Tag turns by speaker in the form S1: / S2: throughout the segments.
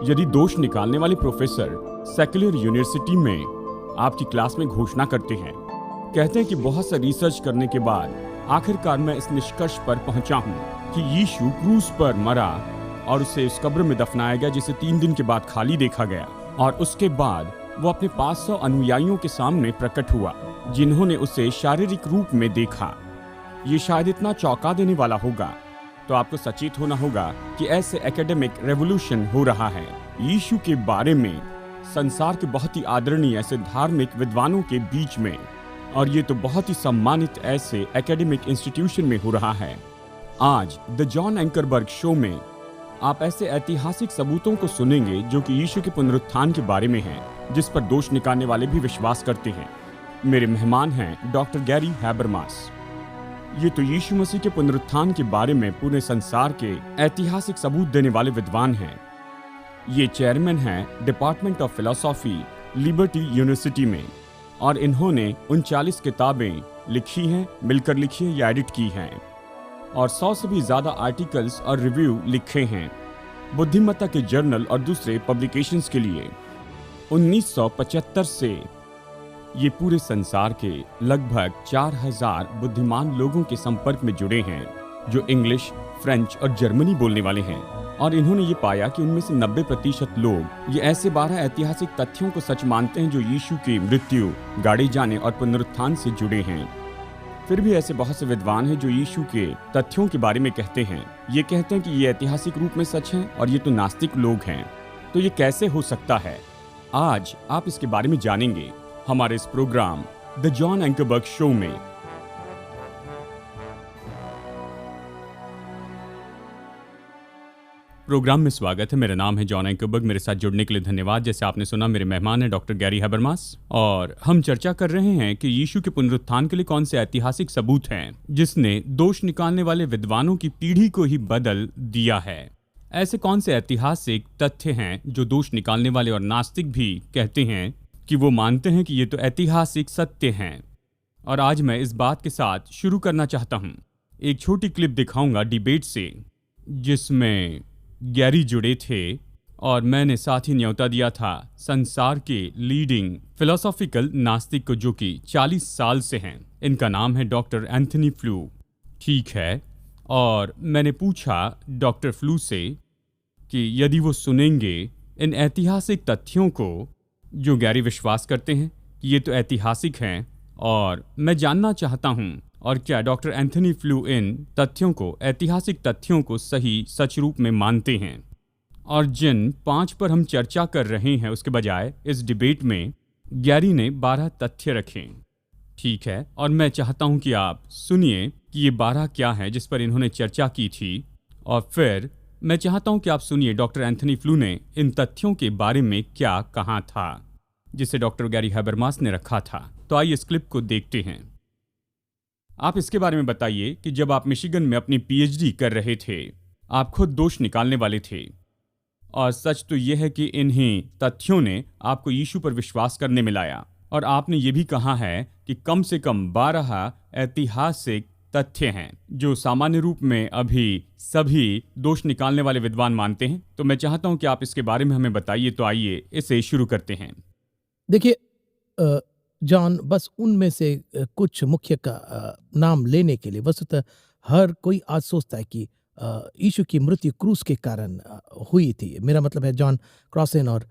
S1: यदि दोष निकालने वाले प्रोफेसर सेक्युलर यूनिवर्सिटी में आपकी क्लास में घोषणा करते हैं, कहते हैं कि बहुत सा रिसर्च करने के बाद आखिरकार मैं इस निष्कर्ष पर पहुंचा हूं कि यीशु क्रूस पर मरा और उसे उस कब्र में दफनाया गया जिसे 3 दिन के बाद खाली देखा गया, और उसके बाद वो अपने 500 अनुयायियों के सामने प्रकट हुआ जिन्होंने उसे शारीरिक रूप में देखा। ये शायद इतना चौंका देने वाला होगा, तो आपको सचेत होना होगा कि ऐसे एकेडमिक रेवोल्यूशन हो रहा है। यीशु के बारे में संसार के बहुत ही आदरणीय ऐसे धार्मिक विद्वानों के बीच में, और ये तो बहुत ही सम्मानित ऐसे एकेडमिक इंस्टीट्यूशन में हो रहा है। आज द जॉन एंकरबर्ग शो में आप ऐसे ऐतिहासिक सबूतों को सुनेंगे जो कि यीशु के पुनरुत्थान के बारे में हैं, जिस पर दोष निकालने वाले भी विश्वास करते हैं। मेरे मेहमान हैं डॉक्टर गैरी हैबरमास। ये तो यीशु मसीह के पुनरुत्थान के बारे में पूरे संसार के ऐतिहासिक सबूत देने वाले विद्वान हैं। ये चेयरमैन हैं department of philosophy liberty university में, और इन्होंने 39 किताबें लिखी हैं, मिलकर लिखी हैं या एडिट की हैं, और 100 से भी ज़्यादा आर्टिकल्स और रिव्यू लिखे हैं बुद्धिमत्ता के जर्नल और दूसरे पब्लिकेशंस के लिए। 1975 से ये पूरे संसार के लगभग 4000 बुद्धिमान लोगों के संपर्क में जुड़े हैं जो इंग्लिश, फ्रेंच और जर्मनी बोलने वाले हैं, और इन्होंने ये पाया कि उनमें से 90% लोग ये ऐसे 12 ऐतिहासिक तथ्यों को सच मानते हैं जो यीशु की मृत्यु, गाड़े जाने और पुनरुत्थान से जुड़े हैं। फिर भी ऐसे बहुत से विद्वान हैं जो यीशु के तथ्यों के बारे में कहते हैं। ये कहते हैं कि ये ऐतिहासिक रूप में सच है और ये तो नास्तिक लोग हैं। तो ये कैसे हो सकता है? आज आप इसके बारे में जानेंगे हमारे इस प्रोग्राम द जॉन एंकरबर्ग शो में। प्रोग्राम में स्वागत है। मेरा नाम है जॉन एंकरबर्ग। मेरे साथ जुड़ने के लिए धन्यवाद। जैसे आपने सुना, मेरे मेहमान हैं डॉक्टर गैरी हैबरमास, और हम चर्चा कर रहे हैं कि यीशु के पुनरुत्थान के लिए कौन से ऐतिहासिक सबूत हैं जिसने दोष निकालने वाले विद्वानों की पीढ़ी को ही बदल दिया है। ऐसे कौन से ऐतिहासिक तथ्य हैं जो दोष निकालने वाले और नास्तिक भी कहते हैं कि वो मानते हैं कि ये तो ऐतिहासिक सत्य हैं। और आज मैं इस बात के साथ शुरू करना चाहता हूं। एक छोटी क्लिप दिखाऊंगा डिबेट से, जिसमें गैरी जुड़े थे और मैंने साथ ही न्योता दिया था संसार के लीडिंग फिलोसॉफिकल नास्तिक को, जो कि 40 साल से हैं। इनका नाम है डॉक्टर एंथनी फ्लू। ठीक है, और मैंने पूछा डॉक्टर फ्लू से कि यदि वो सुनेंगे इन ऐतिहासिक तथ्यों को जो गैरी विश्वास करते हैं कि ये तो ऐतिहासिक हैं, और मैं जानना चाहता हूं और क्या डॉक्टर एंथनी फ्लू इन तथ्यों को, ऐतिहासिक तथ्यों को सही सच रूप में मानते हैं। और जिन 5 पर हम चर्चा कर रहे हैं उसके बजाय इस डिबेट में गैरी ने 12 तथ्य रखे। ठीक है, और मैं चाहता हूं कि आप सुनिए कि ये 12 क्या हैं जिस पर इन्होंने चर्चा की थी, और फिर मैं चाहता हूं कि आप सुनिए डॉक्टर एंथनी फ्लू ने इन तथ्यों के बारे में क्या कहा था जिसे डॉक्टर गैरी हैबरमास ने रखा था। तो आइए इस क्लिप को देखते हैं। आप इसके बारे में बताइए कि जब आप मिशिगन में अपनी पीएचडी कर रहे थे, आप खुद दोष निकालने वाले थे, और सच तो यह है कि इन्हीं तथ्यों ने आपको यीशु पर विश्वास करने में लाया, और आपने ये भी कहा है कि कम से कम 12 ऐतिहासिक तथ्य हैं जो सामान्य रूप में अभी सभी दोष निकालने वाले विद्वान मानते हैं। तो मैं चाहता हूं कि आप इसके बारे में हमें बताइए। तो आइए इसे शुरू करते हैं।
S2: देखिए जॉन, बस उनमें से कुछ मुख्य का नाम लेने के लिए वस्तुतः हर कोई आज सोचता है कि यीशु की मृत्यु क्रूस के कारण हुई थी। मेरा मतलब है जॉन क्रॉसन और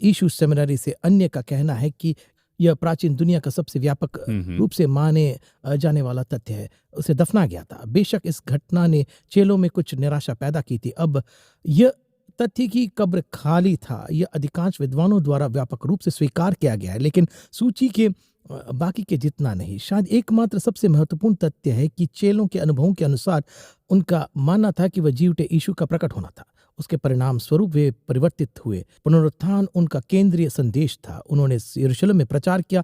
S2: यीशु सेमिनरी से अन्य का कहना है कि यह प्राचीन दुनिया का सबसे व्यापक रूप से माने जाने वाला तथ्य है। उसे दफना गया था। बेशक इस घटना ने चेलों में कुछ निराशा पैदा की थी। अब यह तथ्य की कब्र खाली था, यह अधिकांश विद्वानों द्वारा व्यापक रूप से स्वीकार किया गया है, लेकिन सूची के बाकी के जितना नहीं। शायद एकमात्र सबसे महत्वपूर्ण तथ्य है कि चेलों के अनुभवों के अनुसार उनका मानना था कि वह जी उठे यीशु का प्रकट होना था। उसके परिणाम स्वरूप वे परिवर्तित हुए। पुनरुत्थान उनका केंद्रीय संदेश था। उन्होंने यरूशलेम में प्रचार किया,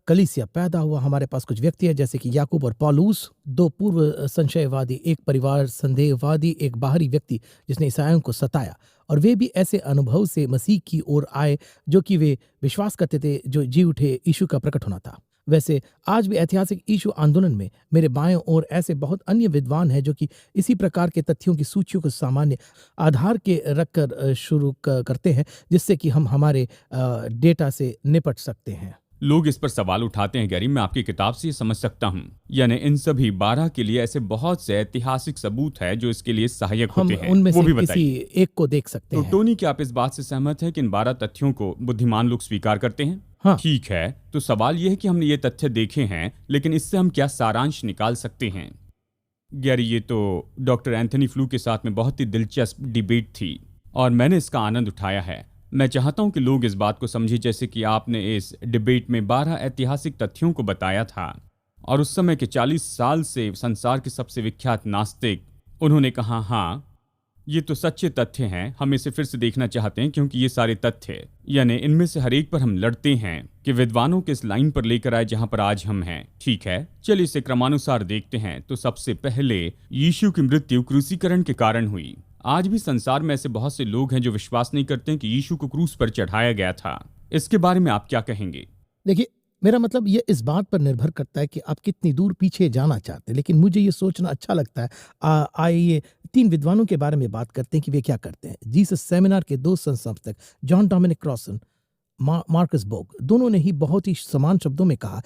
S2: कलीसिया पैदा हुआ। हमारे पास कुछ व्यक्ति है जैसे कि याकूब और पौलुस, 2 पूर्व संशयवादी, एक परिवार संदेहवादी, एक बाहरी व्यक्ति जिसने ईसाइयों को सताया, और वे भी ऐसे अनुभव से मसीह की ओर आए जो कि वे विश्वास करते थे जो जी उठे यीशु का प्रकट होना था। वैसे आज भी ऐतिहासिक इशू आंदोलन में मेरे बाएं ओर ऐसे बहुत अन्य विद्वान हैं जो कि इसी प्रकार के तथ्यों की सूचियों को सामान्य आधार के रखकर शुरू करते हैं, जिससे कि हम हमारे डेटा से निपट सकते हैं।
S1: लोग इस पर सवाल उठाते हैं गैरी, मैं आपकी किताब से ये समझ सकता हूँ, यानी इन सभी 12 के लिए ऐसे बहुत से ऐतिहासिक सबूत है जो इसके लिए सहायक
S2: हम
S1: होते हैं,
S2: उनमें
S1: वो
S2: से
S1: भी
S2: किसी
S1: बताइए।
S2: एक को देख सकते
S1: तो
S2: हैं।
S1: टोनी, क्या आप इस बात से सहमत हैं कि इन 12 तथ्यों को बुद्धिमान लोग स्वीकार करते हैं?
S2: हाँ।
S1: ठीक है, तो सवाल यह है कि हमने ये तथ्य देखे हैं, लेकिन इससे हम क्या सारांश निकाल सकते हैं? गैरी, ये तो डॉक्टर एंथनी फ्लू के साथ में बहुत ही दिलचस्प डिबेट थी और मैंने इसका आनंद उठाया है। मैं चाहता हूं कि लोग इस बात को समझें, जैसे कि आपने इस डिबेट में 12 ऐतिहासिक तथ्यों को बताया था और उस समय के 40 साल से संसार के सबसे विख्यात नास्तिक, उन्होंने कहा हाँ, ये तो सच्चे तथ्य हैं, हम इसे फिर से देखना चाहते हैं क्योंकि ये सारे तथ्य, यानी इनमें से हर एक पर हम लड़ते हैं कि विद्वानों के इस लाइन पर लेकर आए जहां पर आज हम हैं। ठीक है, चलिए इसे क्रमानुसार देखते हैं। तो सबसे पहले यीशु की मृत्यु क्रूसीकरण के कारण हुई। आज भी संसार में ऐसे बहुत से लोग हैं जो विश्वास नहीं करते हैं कि यीशु को क्रूस पर चढ़ाया गया था। इसके बारे में आप क्या कहेंगे?
S2: देखिए, मेरा मतलब ये इस बात पर निर्भर करता है कि आप कितनी दूर पीछे जाना चाहते हैं, लेकिन मुझे ये सोचना अच्छा लगता है। आइए 3 विद्वानों के बारे में बात करते हैं कि वे क्या करते हैं। जीसस सेमिनार के 2 संस्थापक जॉन डोमिनिक क्रॉसन, मार्कस बोग, दोनों ने ही बहुत ही समान शब्दों में कहा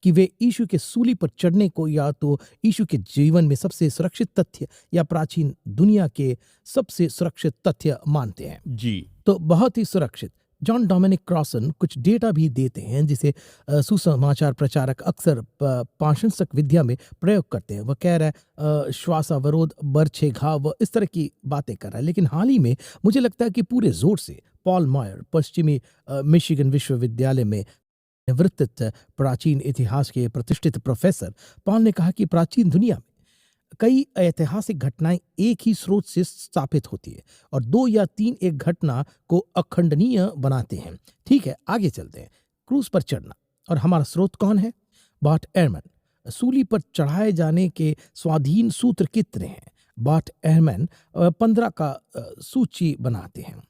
S2: कि वे यीशु के सूली पर चढ़ने को या तो यीशु के जीवन में सबसे सुरक्षित तथ्य या प्राचीन दुनिया के सबसे सुरक्षित तथ्य मानते हैं।
S1: जी,
S2: तो बहुत ही सुरक्षित। जॉन डोमिनिक क्रॉसन कुछ डेटा भी देते हैं जिसे सुसमाचार प्रचारक अक्सर पाशंसक विद्या में प्रयोग करते हैं। वह कह रहा है श्वासावरोध, बरछे घाव व इस तरह की बातें कर रहा है। लेकिन हाल ही में मुझे लगता है कि पूरे जोर से पॉल मॉयर, पश्चिमी मिशिगन विश्वविद्यालय में निवृत्त प्राचीन इतिहास के प्रतिष्ठित प्रोफेसर पॉल ने कहा कि प्राचीन दुनिया में कई ऐतिहासिक घटनाएं एक ही स्रोत से स्थापित होती है और 2 या 3 एक घटना को अखंडनीय बनाते हैं। ठीक है, आगे चलते हैं। क्रूस पर चढ़ना और हमारा स्रोत कौन है? बॉट एहरमन। सूली पर चढ़ाए जाने के स्वाधीन सूत्र कितने हैं? बॉट एहरमन 15 का सूची बनाते हैं।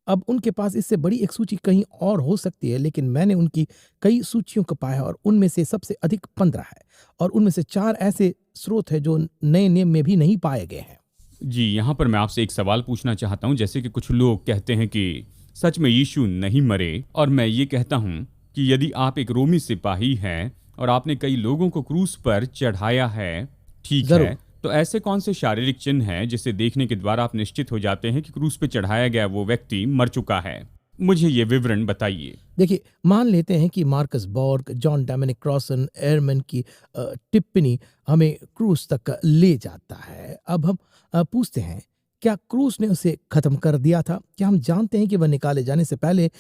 S2: अब उनके पास इससे बड़ी एक सूची कहीं और हो सकती है, लेकिन मैंने उनकी कई सूचियों को पाया और उनमें से सबसे अधिक 15 है और उनमें से 4 ऐसे स्रोत हैं जो नए नियम में भी नहीं पाए गए हैं।
S1: जी, यहाँ पर मैं आपसे एक सवाल पूछना चाहता हूँ। जैसे कि कुछ लोग कहते हैं कि सच में यीशु नहीं मरे, और मैं ये कहता हूँ कि यदि आप एक रोमी सिपाही हैं और आपने कई लोगों को क्रूस पर चढ़ाया है, ठीक
S2: जरूर।
S1: है, तो ऐसे कौन से शारीरिक चिन्ह हैं जिसे देखने के द्वारा आप निश्चित हो जाते हैं कि क्रूस पे चढ़ाया गया वो व्यक्ति मर चुका है? मुझे ये विवरण बताइए।
S2: देखिए, मान लेते हैं कि Marcus Borg, John Dominic Crossan, Ehrman की टिप्पणी हमें क्रूस तक ले जाता है। अब हम पूछते हैं, क्या क्रूस ने उसे खत्म कर दिया था? क्या हम जानते हैं कि वह निकाले जाने से पहले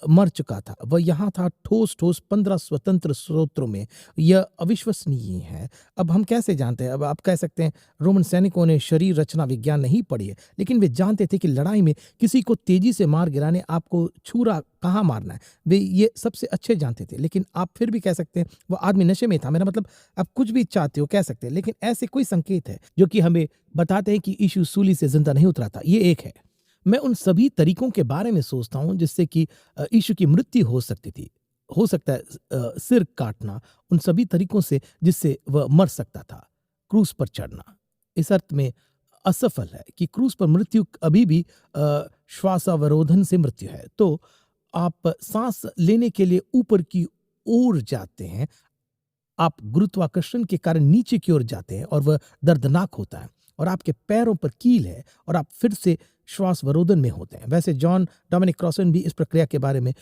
S2: मर चुका था? वह यहाँ था ठोस 15 स्वतंत्र स्रोतों में। यह अविश्वसनीय है। अब हम कैसे जानते हैं? अब आप कह सकते हैं रोमन सैनिकों ने शरीर रचना विज्ञान नहीं पढ़ी है, लेकिन वे जानते थे कि लड़ाई में किसी को तेजी से मार गिराने आपको छुरा कहाँ मारना है। वे ये सबसे अच्छे जानते थे, लेकिन आप फिर भी कह सकते हैं वो आदमी नशे में था। मेरा मतलब, आप कुछ भी चाहते हो कह सकते हैं, लेकिन ऐसे कोई संकेत है जो कि हमें बताते हैं कि यीशु सूली से जिंदा नहीं उतरा था। ये एक है। मैं उन सभी तरीकों के बारे में सोचता हूँ जिससे कि यीशु की मृत्यु हो सकती थी। हो सकता है सिर काटना, उन सभी तरीकों से जिससे वह मर सकता था। क्रूस पर चढ़ना इस अर्थ में असफल है कि क्रूस पर मृत्यु अभी भी श्वासावरोधन से मृत्यु है। तो आप सांस लेने के लिए ऊपर की ओर जाते हैं, आप गुरुत्वाकर्षण के कारण नीचे की ओर जाते हैं और वह दर्दनाक होता है और आपके पैरों पर कील है और आप फिर से श्वासवरोधन में होते हैं। वैसे जॉन डोमिनिक क्रॉसन भी इस प्रक्रिया के बारे में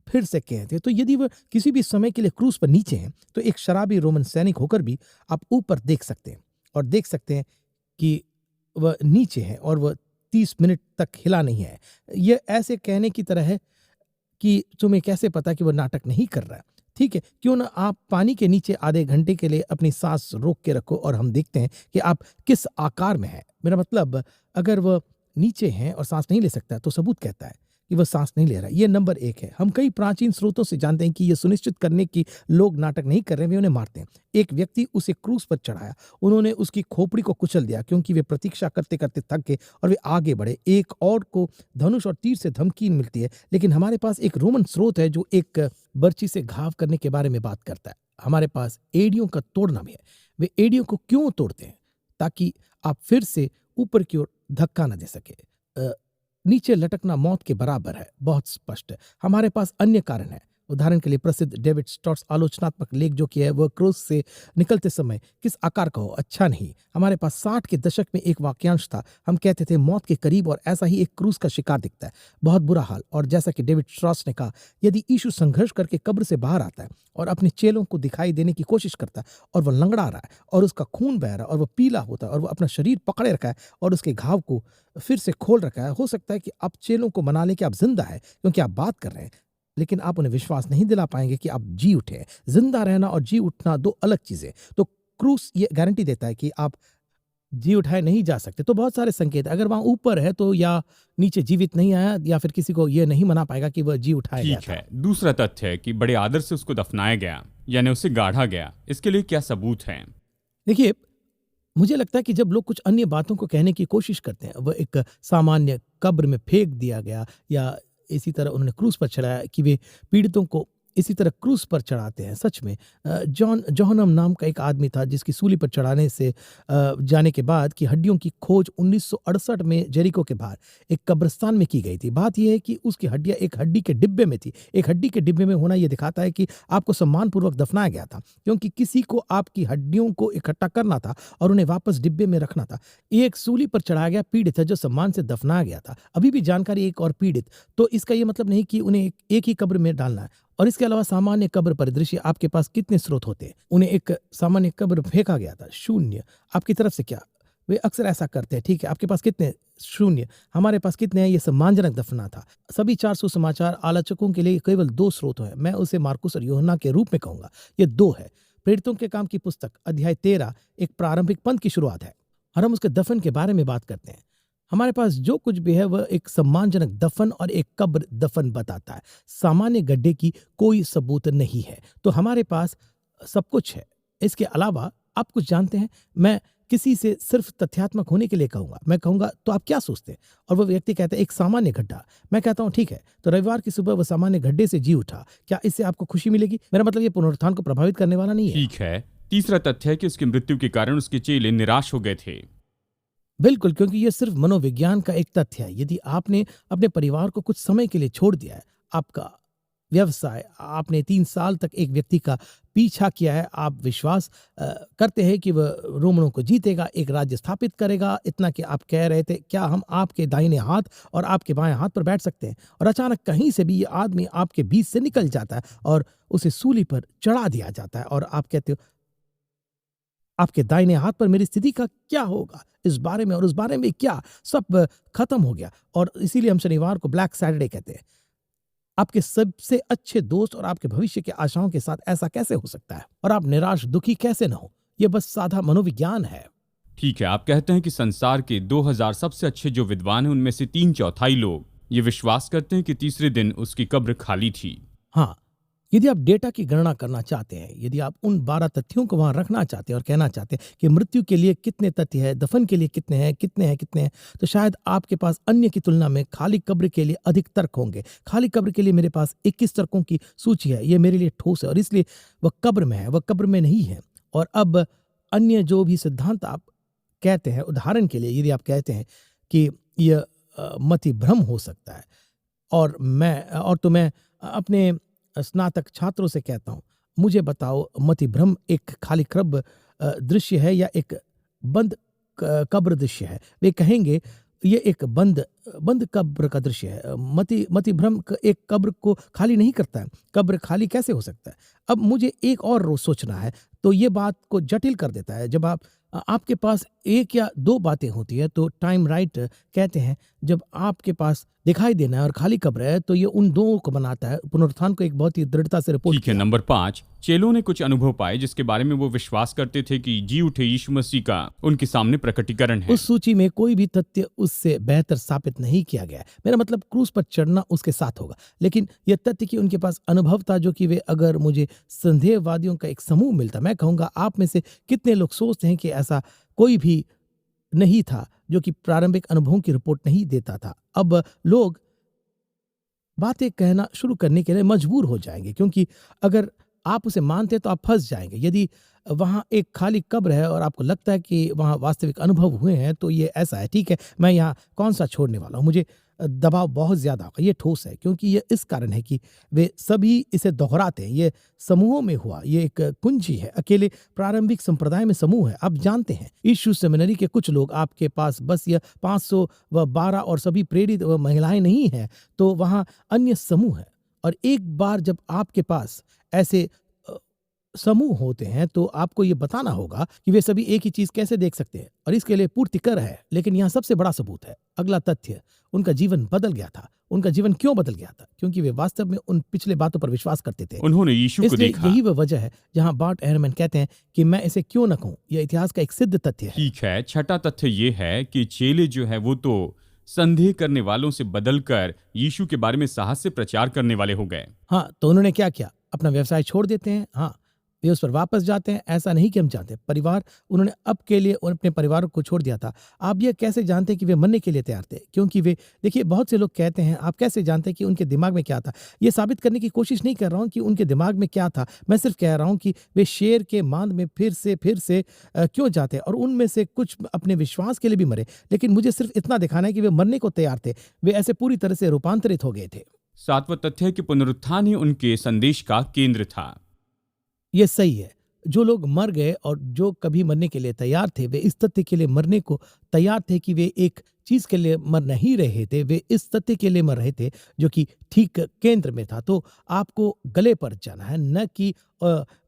S2: फिर से कहते हैं। तो यदि वह किसी भी समय के लिए क्रूस पर नीचे हैं, तो एक शराबी रोमन सैनिक होकर भी आप ऊपर देख सकते हैं और देख सकते हैं कि वह नीचे है और वह 30 मिनट तक हिला नहीं है। यह ऐसे कहने की तरह है कि तुम्हें कैसे पता कि वह नाटक नहीं कर रहा है? ठीक है, क्यों ना आप पानी के नीचे आधे घंटे के लिए अपनी सांस रोक के रखो और हम देखते हैं कि आप किस आकार में हैं। मेरा मतलब, अगर वह नीचे हैं और सांस नहीं ले सकता है तो सबूत कहता है कि वह सांस नहीं ले रहा है। ये नंबर एक है। हम कई प्राचीन स्रोतों से जानते हैं कि ये सुनिश्चित करने की लोग नाटक नहीं कर रहे, वे उन्हें मारते हैं। एक व्यक्ति उसे क्रूस पर चढ़ाया, उन्होंने उसकी खोपड़ी को कुचल दिया क्योंकि वे प्रतीक्षा करते करते थक गए और वे आगे बढ़े। एक और को धनुष और तीर से धमकी मिलती है, लेकिन हमारे पास एक रोमन स्रोत है जो एक बर्ची से घाव करने के बारे में बात करता है। हमारे पास एड़ियों का तोड़ना भी है। वे एड़ियों को क्यों तोड़ते हैं? ताकि आप फिर से ऊपर की ओर धक्का न दे सके। नीचे लटकना मौत के बराबर है, बहुत स्पष्ट है। हमारे पास अन्य कारण है। उदाहरण के लिए प्रसिद्ध डेविड स्टॉट्स आलोचनात्मक लेख जो कि है वह क्रूस से निकलते समय किस आकार का हो, अच्छा नहीं। हमारे पास 60 के दशक में एक वाक्यांश था, हम कहते थे मौत के करीब, और ऐसा ही एक क्रूस का शिकार दिखता है, बहुत बुरा हाल। और जैसा कि डेविड स्ट्रॉस ने कहा, यदि यीशु संघर्ष करके कब्र से बाहर आता है और अपने चेलों को दिखाई देने की कोशिश करता है और वह लंगड़ा रहा है और उसका खून बह रहा है और वह पीला होता है और वह अपना शरीर पकड़े रखा है और उसके घाव को फिर से खोल रखा है, हो सकता है कि आप चेलों को मना लें कि आप जिंदा है क्योंकि आप बात कर रहे हैं, लेकिन आप उन्हें विश्वास नहीं दिला पाएंगे कि आप जी उठे हैं। जिंदा रहना और जी उठना दो अलग चीजें। तो क्रूस ये गारंटी देता है कि आप जी उठाए नहीं जा सकते। तो बहुत सारे संकेत, अगर वहां ऊपर है तो या नीचे जीवित नहीं आया, या फिर किसी को यह नहीं मना पाएगा कि वह जी उठाया गया
S1: ठीक
S2: था।
S1: है। दूसरा तथ्य है कि बड़े आदर से उसको दफनाया गया, यानी उसे गाढ़ा गया। इसके लिए क्या सबूत है?
S2: देखिए, मुझे लगता है कि जब लोग कुछ अन्य बातों को कहने की कोशिश करते हैं, वह एक सामान्य कब्र में फेंक दिया गया या इसी तरह उन्होंने क्रूस पर चढ़ाया, कि वे पीड़ितों को इसी तरह क्रूस पर चढ़ाते हैं। सच में जोहनम नाम का एक आदमी था जिसकी सूली पर चढ़ाने से जाने के बाद की हड्डियों की खोज 1968 में जेरिको के बाहर एक कब्रिस्तान में की गई थी। बात यह है कि उसकी हड्डियां एक हड्डी के डिब्बे में थी। एक हड्डी के डिब्बे में होना यह दिखाता है कि आपको सम्मानपूर्वक दफनाया गया था, क्योंकि किसी को आपकी हड्डियों को इकट्ठा करना था और उन्हें वापस डिब्बे में रखना था। एक सूली पर चढ़ाया गया पीड़ित है जो सम्मान से दफनाया गया था। अभी भी जानकारी एक और पीड़ित, तो इसका यह मतलब नहीं कि उन्हें एक ही कब्र में डालना है। और इसके अलावा सामान्य कब्र परिदृश्य, आपके पास कितने स्रोत होते हैं? उन्हें एक सामान्य कब्र फेंका गया था, शून्य। आपकी तरफ से क्या? वे अक्सर ऐसा करते हैं। ठीक है, आपके पास कितने? शून्य। हमारे पास कितने हैं? ये सम्मानजनक दफना था। सभी 400 समाचार आलोचकों के लिए केवल 2 स्रोत हैं। मैं उसे मार्कुस और यूहन्ना के रूप में कहूंगा। ये 2 है। प्रेरितों के काम की पुस्तक अध्याय 13 एक प्रारंभिक पंथ की शुरुआत है और हम उसके दफन के बारे में बात करते हैं। हमारे पास जो कुछ भी है वह एक सम्मानजनक दफन और एक कब्र दफन बताता है। सामान्य गड्ढे की कोई सबूत नहीं है। तो हमारे पास सब कुछ है। इसके अलावा आप कुछ जानते हैं? मैं किसी से सिर्फ तथ्यात्मक होने के लिए कहूंगा। मैं कहूंगा तो आप क्या सोचते हैं? और वह व्यक्ति कहता है एक सामान्य गड्ढा। मैं कहता हूं ठीक है, तो रविवार की सुबह वह सामान्य गड्ढे से जी उठा। क्या इससे आपको खुशी मिलेगी? मेरा मतलब ये पुनरुत्थान को प्रभावित करने वाला नहीं है।
S1: ठीक है। तीसरा तथ्य है कि उसकी मृत्यु के कारण उसके चेले निराश हो गए थे।
S2: बिल्कुल, क्योंकि यह सिर्फ मनोविज्ञान का एक तथ्य है। यदि आपने अपने परिवार को कुछ समय के लिए छोड़ दिया है, आपका व्यवसाय, आपने 3 साल तक एक व्यक्ति का पीछा किया है, आप विश्वास करते हैं कि वह रोमनों को जीतेगा, एक राज्य स्थापित करेगा, इतना कि आप कह रहे थे क्या हम आपके दाहिने हाथ और आपके बाएं हाथ पर बैठ सकते हैं? और अचानक कहीं से भी ये आदमी आपके बीच से निकल जाता है और उसे सूली पर चढ़ा दिया जाता है और आप कहते हो आपके दाहिने हाथ पर मेरी स्थिति का क्या होगा? इस बारे में और उस बारे में क्या, सब खत्म हो गया। और इसीलिए हम शनिवार को ब्लैक सैटरडे कहते हैं। आपके सबसे अच्छे दोस्त और आपके भविष्य के आशाओं के साथ ऐसा कैसे हो सकता है? और आप निराश दुखी कैसे न हो? यह बस साधा मनोविज्ञान है।
S1: ठीक है, आप कहते हैं कि संसार के 2000 सबसे अच्छे जो विद्वान हैं उनमें से 3/4 लोग ये विश्वास करते हैं कि तीसरे दिन उसकी कब्र खाली थी।
S2: हाँ, यदि आप डेटा की गणना करना चाहते हैं, यदि आप उन 12 तथ्यों को वहां रखना चाहते हैं और कहना चाहते हैं कि मृत्यु के लिए कितने तथ्य है, दफन के लिए कितने हैं, तो शायद आपके पास अन्य की तुलना में खाली कब्र के लिए अधिक तर्क होंगे। खाली कब्र के लिए मेरे पास 21 तर्कों की सूची है। यह मेरे लिए ठोस है और इसलिए वह कब्र में है, वह कब्र में नहीं है। और अब अन्य जो भी सिद्धांत आप कहते हैं, उदाहरण के लिए यदि आप कहते हैं कि यह मति भ्रम हो सकता है, और मैं अपने स्नातक छात्रों से कहता हूं, मुझे बताओ मति भ्रम एक खाली कब्र दृश्य है या एक बंद कब्र दृश्य है? वे कहेंगे ये एक बंद कब्र का दृश्य है। मति भ्रम एक कब्र को खाली नहीं करता है। कब्र खाली कैसे हो सकता है? अब मुझे एक और रोज सोचना है, तो ये बात को जटिल कर देता है। जब आपके पास 1 या 2 बातें होती है तो टाइम राइट कहते हैं, जब आपके पास दिखाई देना है और खाली कब्र है तो ये उन 2 को बनाता है। पुनरुत्थान को एक बहुत ही दृढ़ता से रिपोर्ट
S1: ठीक है। नंबर 5, चेलों ने कुछ अनुभव पाए जिसके बारे में वो विश्वास करते थे कि जी उठे यीशु मसीह का उनके सामने प्रकटीकरण है।
S2: उस सूची में कोई भी तथ्य उससे बेहतर स्थापित नहीं किया गया है। मेरा मतलब क्रूस पर चढ़ना उसके साथ होगा, लेकिन यह तथ्य कि उनके पास अनुभव था जो कि वे अगर मुझे संदेहवादियों का एक समूह मिलता, मैं कहूँगा आप में से कितने लोग सोचते हैं कि ऐसा कोई भी नहीं था जो कि प्रारंभिक अनुभवों की रिपोर्ट नहीं देता था। अब लोग बातें कहना शुरू करने के लिए मजबूर हो जाएंगे, क्योंकि अगर आप उसे मानते हैं तो आप फंस जाएंगे। यदि वहां एक खाली कब्र है और आपको लगता है कि वहां वास्तविक अनुभव हुए हैं तो ये ऐसा है, ठीक है, मैं यहाँ कौन सा छोड़ने वाला हूँ, मुझे दबाव बहुत ज्यादा होगा। ये ठोस है क्योंकि ये इस कारण है कि वे सभी इसे दोहराते हैं। ये समूहों में हुआ, ये एक कुंजी है। अकेले प्रारंभिक संप्रदाय में समूह है। आप जानते हैं यीशु सेमिनरी के कुछ लोग, आपके पास बस यह 512 और सभी प्रेरित व महिलाएं नहीं है, तो वहां अन्य समूह है। और एक बार जब आपके पास ऐसे समूह होते हैं तो आपको ये बताना होगा कि वे सभी एक ही चीज कैसे देख सकते हैं, और इसके लिए पूर्ति कर है। लेकिन यहाँ सबसे बड़ा सबूत है अगला तथ्य, उनका जीवन बदल गया था। उनका जीवन क्यों बदल गया था? क्योंकि वे वास्तव में उन पिछले बातों पर विश्वास करते थे।
S1: उन्होंने यीशु को
S2: इसलिए
S1: देखा।
S2: यही वह वजह है जहां बार्ट एहरमैन कहते हैं कि मैं इसे क्यों न कहूं, यह इतिहास का एक सिद्ध तथ्य है।
S1: ठीक है, छठा तथ्य ये है कि चेले जो है वो तो संदेह करने वालों से बदलकर यीशु के बारे में साहस से प्रचार करने वाले हो गए।
S2: हाँ, तो उन्होंने क्या किया? अपना व्यवसाय छोड़ देते हैं। हाँ, वे उस पर वापस जाते हैं। ऐसा नहीं कि हम जानते परिवार, उन्होंने अब के लिए अपने परिवार को छोड़ दिया था। आप ये कैसे जानते हैं कि वे मरने के लिए तैयार थे? क्योंकि वे, देखिए, बहुत से लोग कहते हैं आप कैसे जानते हैं कि उनके दिमाग में क्या था? ये साबित करने की कोशिश नहीं कर रहा हूँ कि उनके दिमाग में क्या था। मैं सिर्फ कह रहा हूँ कि वे शेर के मांद में फिर से क्यों जाते हैं, और उनमें से कुछ अपने विश्वास के लिए भी मरे। लेकिन मुझे सिर्फ इतना दिखाना है कि वे मरने को तैयार थे। वे ऐसे पूरी तरह से रूपांतरित हो गए थे।
S1: सातवां तथ्य है कि पुनरुत्थान ही उनके संदेश का केंद्र था।
S2: ये सही है। जो लोग मर गए और जो कभी मरने के लिए तैयार थे, वे इस तथ्य के लिए मरने को तैयार थे कि वे एक चीज के लिए मर नहीं रहे थे, वे इस तथ्य के लिए मर रहे थे जो कि ठीक केंद्र में था। तो आपको गले पर जाना है, न कि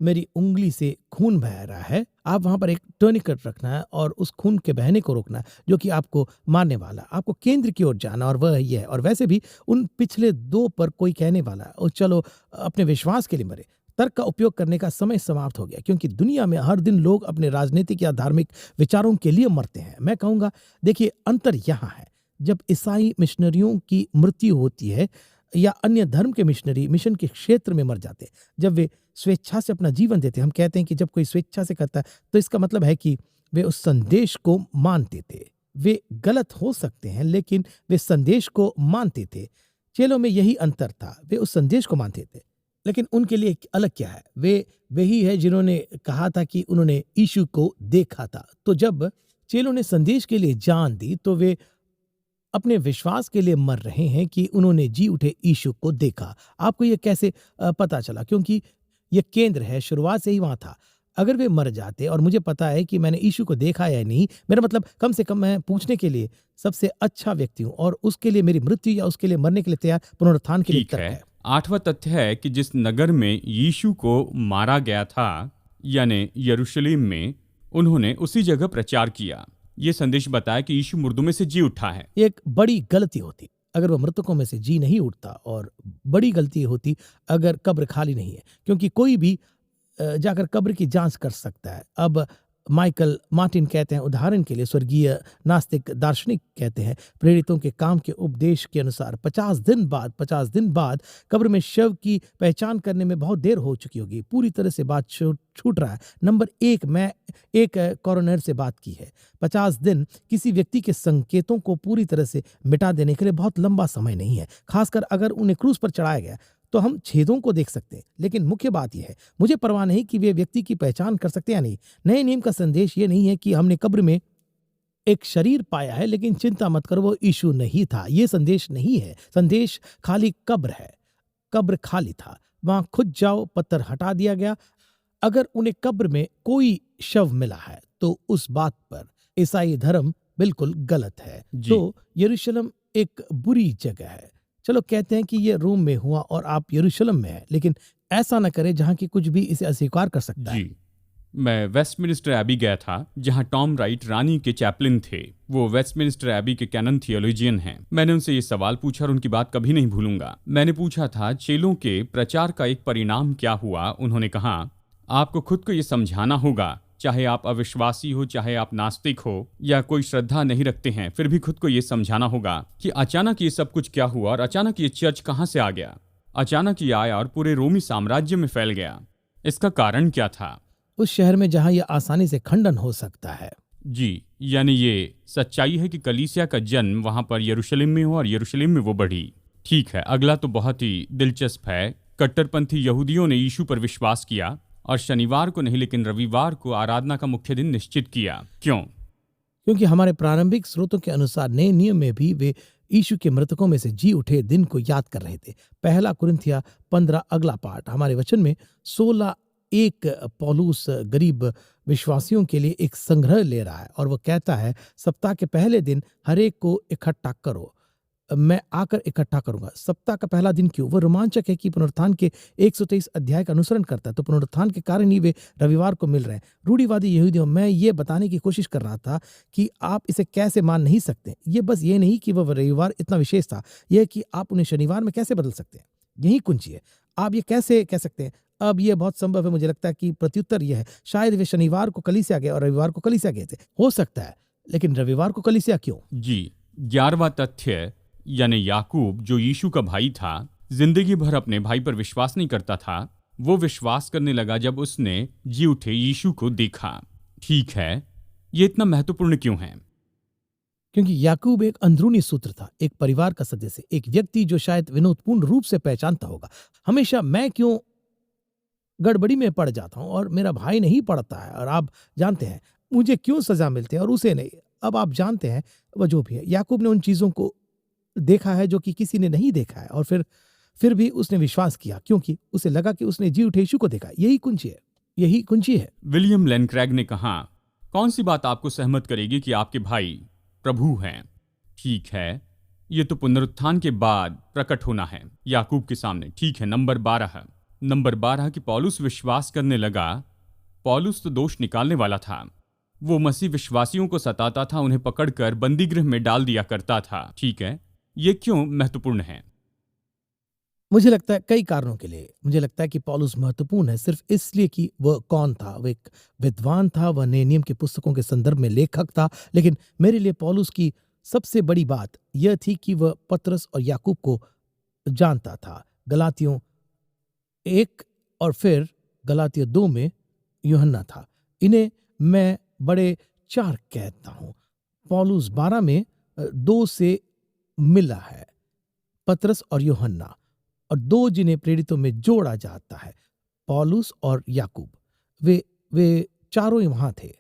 S2: मेरी उंगली से खून बह रहा है। आप वहां पर एक टर्निकेट रखना है और उस खून के बहने को रोकना है जो कि आपको मारने वाला। आपको केंद्र की ओर जाना, और वह ये है। और वैसे भी उन पिछले दो पर कोई कहने वाला है और चलो अपने विश्वास के लिए मरे। तर्क का उपयोग करने का समय समाप्त हो गया, क्योंकि दुनिया में हर दिन लोग अपने राजनीतिक या धार्मिक विचारों के लिए मरते हैं। मैं कहूँगा, देखिए, अंतर यहाँ है। जब ईसाई मिशनरियों की मृत्यु होती है या अन्य धर्म के मिशनरी मिशन के क्षेत्र में मर जाते हैं, जब वे स्वेच्छा से अपना जीवन देते हैं। हम कहते हैं कि जब कोई स्वेच्छा से करता है तो इसका मतलब है कि वे उस संदेश को मानते थे। वे गलत हो सकते हैं लेकिन वे संदेश को मानते थे। चेलों में यही अंतर था, वे उस संदेश को मानते थे। लेकिन उनके लिए अलग क्या है? वे वही है जिन्होंने कहा था कि उन्होंने यीशु को देखा था। तो जब चेलों ने संदेश के लिए जान दी तो वे अपने विश्वास के लिए मर रहे हैं कि उन्होंने जी उठे यीशु को देखा। आपको ये कैसे पता चला? क्योंकि ये केंद्र है, शुरुआत से ही वहां था। अगर वे मर जाते और मुझे पता है कि मैंने यीशु को देखा या नहीं, मेरा मतलब कम से कम मैं पूछने के लिए सबसे अच्छा व्यक्ति हूँ, और उसके लिए मेरी मृत्यु या उसके लिए मरने के लिए तैयार पुनरुत्थान के लिए
S1: ठीक है। आठवां तथ्य है कि जिस नगर में यीशु को मारा गया था, यानी यरूशलेम में, उन्होंने उसी जगह प्रचार किया। ये संदेश बताया कि यीशु मुर्दों में से जी उठा है।
S2: एक बड़ी गलती होती अगर वह मृतकों में से जी नहीं उठता, और बड़ी गलती होती अगर कब्र खाली नहीं है, क्योंकि कोई भी जाकर कब्र की जांच कर सकता है। अब माइकल मार्टिन कहते हैं, उदाहरण के लिए स्वर्गीय नास्तिक दार्शनिक कहते हैं, प्रेरितों के काम के उपदेश के अनुसार 50 दिन बाद कब्र में शव की पहचान करने में बहुत देर हो चुकी होगी। पूरी तरह से बात छूट रहा है। नंबर एक, मैं एक कॉरोनर से बात की है। 50 दिन किसी व्यक्ति के संकेतों को पूरी तरह से मिटा देने के लिए बहुत लंबा समय नहीं है, खासकर अगर उन्हें क्रूस पर चढ़ाया गया तो हम छेदों को देख सकते हैं। लेकिन मुख्य बात यह है, मुझे परवाह नहीं कि वे व्यक्ति की पहचान कर सकते या नहीं। नए नियम का संदेश ये नहीं है कि हमने कब्र में एक शरीर पाया है, लेकिन चिंता मत करो वो यीशु नहीं था। ये संदेश नहीं है। संदेश खाली कब्र है। कब्र खाली था, वहां खुद जाओ, पत्थर हटा दिया गया। अगर उन्हें कब्र में कोई शव मिला है तो उस बात पर ईसाई धर्म बिल्कुल गलत है। तो यरूशलेम एक बुरी जगह है। चलो कहते हैं कि ये रोम में हुआ और आप यरूशलेम में हैं, लेकिन ऐसा न करें जहां की कुछ भी इसे अस्वीकार कर सकता है।
S1: मैं वेस्टमिनिस्टर एबी गया था जहां टॉम राइट रानी के चैपलिन थे। वो वेस्टमिनिस्टर एबी के कैनन थियोलॉजियन हैं। मैंने उनसे ये सवाल पूछा और उनकी बात कभी नहीं भूलूंगा। मैंने पूछा था चेलों के प्रचार का एक परिणाम क्या हुआ। उन्होंने कहा, आपको खुद को ये समझाना होगा, चाहे आप अविश्वासी हो, चाहे आप नास्तिक हो या कोई श्रद्धा नहीं रखते हैं, फिर भी खुद को ये समझाना होगा कि अचानक ये सब कुछ क्या हुआ और अचानक ये चर्च कहाँ से आ गया। अचानक ये आया और पूरे रोमी साम्राज्य में फैल गया। इसका कारण क्या था?
S2: उस शहर में जहां यह आसानी से खंडन हो सकता है।
S1: जी, यानी ये सच्चाई है कि कलीसिया का जन्म वहां पर यरूशलेम में हुआ और यरूशलेम में वो बढ़ी। ठीक है, अगला तो बहुत ही दिलचस्प है। कट्टरपंथी यहूदियों ने यीशु पर विश्वास किया और शनिवार को नहीं लेकिन रविवार को आराधना का मुख्य दिन निश्चित किया। क्यों?
S2: क्योंकि हमारे प्रारंभिक स्रोतों के अनुसार नए नियम में भी वे यीशु के मृतकों में से जी उठे दिन को याद कर रहे थे। पहला कुरिन्थिया 15 अगला पाठ हमारे वचन में 16:1 पौलुस गरीब विश्वासियों के लिए एक संग्रह ले रहा है और वो कहता है, सप्ताह के पहले दिन हरेक को इकट्ठा करो, मैं आकर इकट्ठा करूंगा। सप्ताह का पहला दिन क्यों? वो रोमांचक है कि पुनरुत्थान के 123 अध्याय का अनुसरण करता है, तो पुनरुत्थान के कारण ही वे रविवार को मिल रहे हैं। रूढ़िवादी यहूदियों, मैं ये बताने की कोशिश कर रहा था कि आप इसे कैसे मान नहीं सकते। ये बस ये नहीं कि वह रविवार इतना विशेष था, यह कि आप उन्हें शनिवार में कैसे बदल सकते हैं। यही कुंजी है। आप ये कैसे कह सकते हैं? अब यह बहुत संभव है। मुझे लगता है कि प्रत्युत्तर यह है, शायद वे शनिवार को कलीसिया गए और रविवार को कलीसिया गए थे। हो सकता है, लेकिन रविवार को कलीसिया क्यों?
S1: जी, 11वां तथ्य यानी याकूब जो यीशु का भाई था, जिंदगी भर अपने भाई पर विश्वास नहीं करता था। वो विश्वास करने लगा जब उसने जी उठे यीशु को देखा। ठीक है, ये इतना महत्वपूर्ण क्यों है?
S2: क्योंकि याकूब एक अंदरूनी सूत्र था, एक परिवार का सदस्य, एक व्यक्ति जो शायद विनोदपूर्ण रूप से पहचानता होगा। हमेशा मैं क्यों गड़बड़ी में पड़ जाता हूं और मेरा भाई नहीं पड़ता है, और आप जानते हैं मुझे क्यों सजा मिलती है और उसे नहीं। अब आप जानते हैं वह जो भी है, याकूब ने उन चीजों को देखा है जो कि किसी ने नहीं देखा है, और फिर भी उसने विश्वास किया क्योंकि उसे लगा कि उसने जी उठे यीशु को देखा। यही कुंजी है, यही कुंजी है।
S1: विलियम लेन क्रेग ने कहा, कौन सी बात आपको सहमत करेगी कि आपके भाई प्रभु हैं? ठीक है, ये तो पुनरुत्थान के बाद प्रकट होना है याकूब के सामने। ठीक है, नंबर 12 कि पौलुस विश्वास करने लगा। पौलुस तो दोष निकालने वाला था। वो मसीह विश्वासियों को सताता था, उन्हें पकड़कर बंदीगृह में डाल दिया करता था। ठीक है, ये क्यों महत्वपूर्ण है?
S2: मुझे लगता है कई कारणों के लिए। मुझे लगता है कि पौलुस महत्वपूर्ण है सिर्फ इसलिए कि वह कौन था। वह एक विद्वान था, वह नए नियम के पुस्तकों के संदर्भ में लेखक था। लेकिन मेरे लिए पौलुस की सबसे बड़ी बात यह थी कि वह पतरस और याकूब को जानता था। गलातियों 1 और फिर गलातियों 2 में यूहन्ना था। इन्हें मैं बड़े 4 कहता हूं। पौलुस 12 में 2 से मिला है, पतरस और यूहन्ना, और 2 जिन्हें प्रेरितों में जोड़ा जाता है, पौलुस और याकूब। वे चारों ही वहां थे।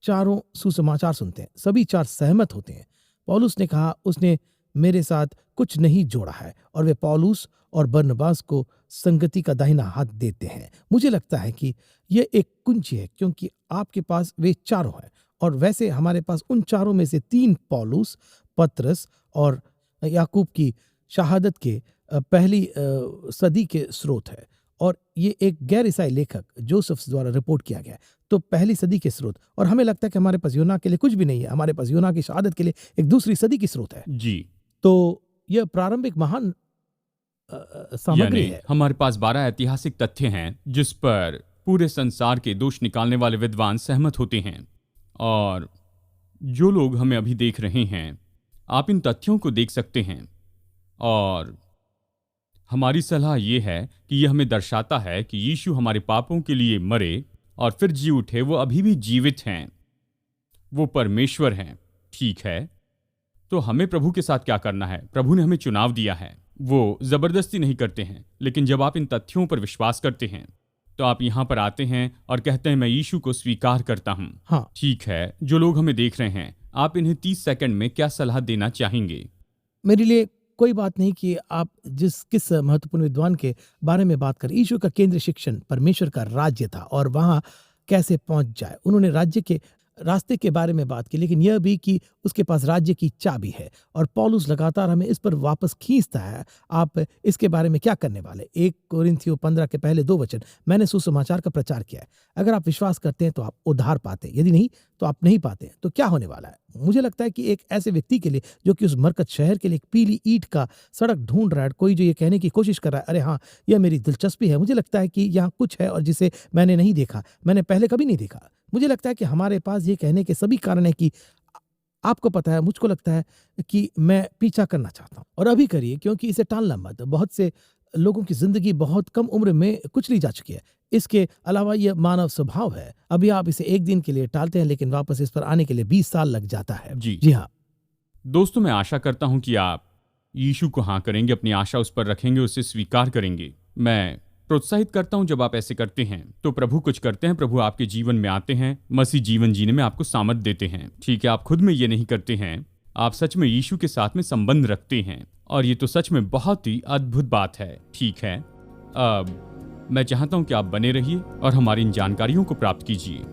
S2: चारों सुसमाचार सुनते हैं, सभी 4 सहमत होते हैं। पौलुस ने कहा उसने मेरे साथ कुछ नहीं जोड़ा है, और वे पौलुस और बरनबास को संगति का दाहिना हाथ देते हैं। मुझे लगता है कि यह एक कुंजी है क्योंकि आपके पास वे चारों हैं, और वैसे हमारे पास उन चारों में से 3 पौलुस, पतरस और याकूब की शहादत के पहली सदी के स्रोत है, और ये एक गैर ईसाई लेखक जोसेफ्स द्वारा रिपोर्ट किया गया है। तो पहली सदी के स्रोत, और हमें लगता है कि हमारे पास यूना के लिए कुछ भी नहीं है। हमारे पास यूना की शहादत के लिए एक दूसरी सदी की स्रोत है।
S1: जी,
S2: तो यह प्रारंभिक महान सामग्री है।
S1: हमारे पास 12 ऐतिहासिक तथ्य हैं जिस पर पूरे संसार के दोष निकालने वाले विद्वान सहमत होते हैं। और जो लोग हमें अभी देख रहे हैं, आप इन तथ्यों को देख सकते हैं, और हमारी सलाह यह है कि यह हमें दर्शाता है कि यीशु हमारे पापों के लिए मरे और फिर जी उठे। वो अभी भी जीवित हैं, वो परमेश्वर हैं। ठीक है, तो हमें प्रभु के साथ क्या करना है? प्रभु ने हमें चुनाव दिया है। वो जबरदस्ती नहीं करते हैं, लेकिन जब आप इन तथ्यों पर विश्वास करते हैं तो आप यहाँ पर आते हैं और कहते हैं मैं यीशु को स्वीकार करता हूँ।
S2: हाँ,
S1: ठीक है, जो लोग हमें देख रहे हैं, आप इन्हें 30 सेकंड में क्या सलाह देना चाहेंगे?
S2: मेरे लिए कोई बात नहीं कि आप किस महत्वपूर्ण विद्वान के बारे में बात करें। यीशु का केंद्र शिक्षण परमेश्वर का राज्य था, और वहां कैसे पहुंच जाए। उन्होंने राज्य के रास्ते के बारे में बात की, लेकिन यह भी कि उसके पास राज्य की चाबी है। और पौलुस लगातार हमें इस पर वापस खींचता है। आप इसके बारे में क्या करने वाले? 1 कोरिन्थियों 15 के पहले 2 वचन, मैंने सुसमाचार का प्रचार किया है। अगर आप विश्वास करते हैं तो आप उद्धार पाते हैं, यदि नहीं तो आप नहीं पाते हैं। तो क्या होने वाला है? मुझे लगता है कि एक ऐसे व्यक्ति के लिए जो कि उस मरकत शहर के लिए एक पीली ईंट का सड़क ढूंढ रहा है, कोई जो ये कहने की कोशिश कर रहा है, अरे हाँ, यह मेरी दिलचस्पी है, मुझे लगता है कि यहाँ कुछ है और जिसे मैंने नहीं देखा, मैंने पहले कभी नहीं देखा। मुझे लगता है कि हमारे पास ये कहने के सभी कारण है कि आपको पता है, मुझको लगता है कि मैं पीछा करना चाहता हूँ और अभी करिए, क्योंकि इसे टालना मत। बहुत से लोगों की जिंदगी बहुत कम उम्र में कुचली जा चुकी है। इसके अलावा यह मानव स्वभाव है। अभी आप इसे एक दिन के लिए टालते हैं, लेकिन वापस इस पर आने के लिए 20 साल लग जाता है। जी हाँ
S1: दोस्तों, मैं आशा करता हूं कि आप यीशु को हाँ करेंगे, अपनी आशा उस पर रखेंगे, उसे स्वीकार करेंगे। मैं प्रोत्साहित करता हूं, जब आप ऐसे करते हैं तो प्रभु कुछ करते हैं, प्रभु आपके जीवन में आते हैं, मसीह जीवन जीने में आपको सामर्थ देते हैं। ठीक है, आप खुद में ये नहीं करते हैं, आप सच में यीशु के साथ में संबंध रखते हैं, और ये तो सच में बहुत ही अद्भुत बात है। ठीक है, अब मैं चाहता हूं कि आप बने रहिए और हमारी इन जानकारियों को प्राप्त कीजिए।